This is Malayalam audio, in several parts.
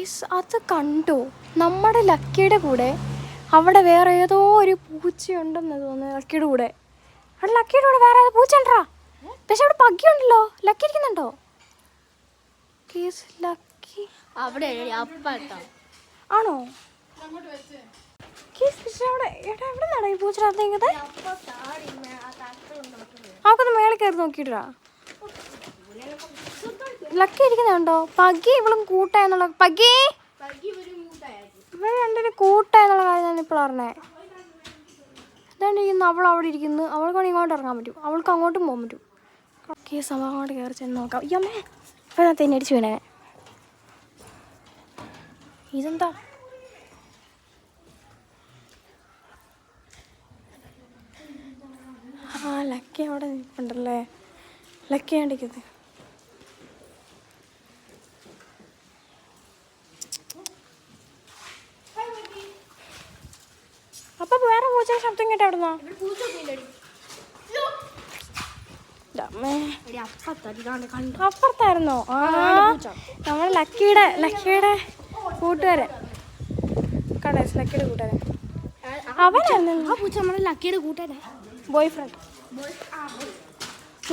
കേസ് അത് കണ്ടു. നമ്മുടെ ലക്കിയുടെ കൂടെ അവിടെ വേറെ ഏതോ ഒരു പൂച്ചയുണ്ടെന്ന് തോന്നുന്നു. ലക്കിയുടെ കൂടെ അവിടെ ലക്കിയുടെ കൂടെ വേറെ ഏതോ പൂച്ച ഉണ്ടോ? പക്ഷെ അവിടെ പഗ്ഗിയുണ്ടല്ലോ. ലക്കി ഇരിക്കുന്നുണ്ടോ? കേസ് ലക്കി അവിടെ ആണോ? കേസ് അവിടെ എടാ എവിടെ നിന്നാണ് ഈ പൂച്ച നടത്തിയത്? അവക്കൊന്ന് മേളിൽ കയറി നോക്കിയിട്ടാ. ലക്കി ഇരിക്കുന്നുണ്ടോ? പഗ്ഗി ഇവളും കൂട്ടായെന്നുള്ള പഗ്ഗി ഇവര് രണ്ടൊരു കൂട്ടായെന്നുള്ള കാര്യം ഞാൻ ഇപ്പോൾ അറിഞ്ഞേ. അതാണ്ട് ഇരിക്കുന്നു. അവൾ അവിടെ ഇരിക്കുന്നു. അവൾക്ക് ഇങ്ങോട്ട് ഇറങ്ങാൻ പറ്റും. അവൾക്ക് അങ്ങോട്ടും പോകാൻ പറ്റും. കേസ് നമ്മൾ അങ്ങോട്ട് കയറി ചെന്ന് നോക്കാം. അയ്യമ്മേ ഇപ്പം ഞാൻ തെന്നടിച്ച് വീണേ. ഇതെന്താ? ആ ലക്കി അവിടെ നിൽപ്പുണ്ടല്ലേ. ലക്കി കണ്ടിക്കുന്നത് അപ്പൊ വേറെ പൂച്ച ശബ്ദം കേട്ട എവിടുന്നാ? അപ്പുറത്തായിരുന്നോ? ആ നമ്മുടെ ലക്കിയുടെ കൂട്ടുകാരൻ കടേ ലക്കിയുടെ കൂട്ടുകാരൻ അവനായിരുന്നു. ആ പൂച്ച നമ്മുടെ ലക്കിയുടെ കൂട്ടുകാരൻ ബോയ് ഫ്രണ്ട്.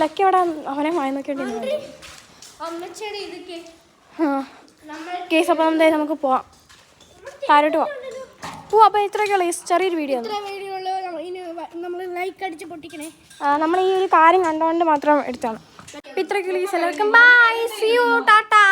ലക്കി അവിടെ അവനെ മായി നോക്കിയിട്ട് കേസ്. അപ്പം നമുക്ക് പോവാം. താരോട്ട് പോവാം. അപ്പോൾ ഇത്രയൊക്കെയുള്ള ചെറിയൊരു വീഡിയോ നമ്മൾ ലൈക്ക് അടിച്ച് പൊട്ടിക്കണേ. നമ്മൾ ഈ ഒരു കാര്യം കണ്ടുകൊണ്ട് മാത്രം എടുത്താണ്. അപ്പോൾ ഇത്രയൊക്കെയുള്ള എല്ലാവർക്കും ബൈ, സീ യു, ടാറ്റാ.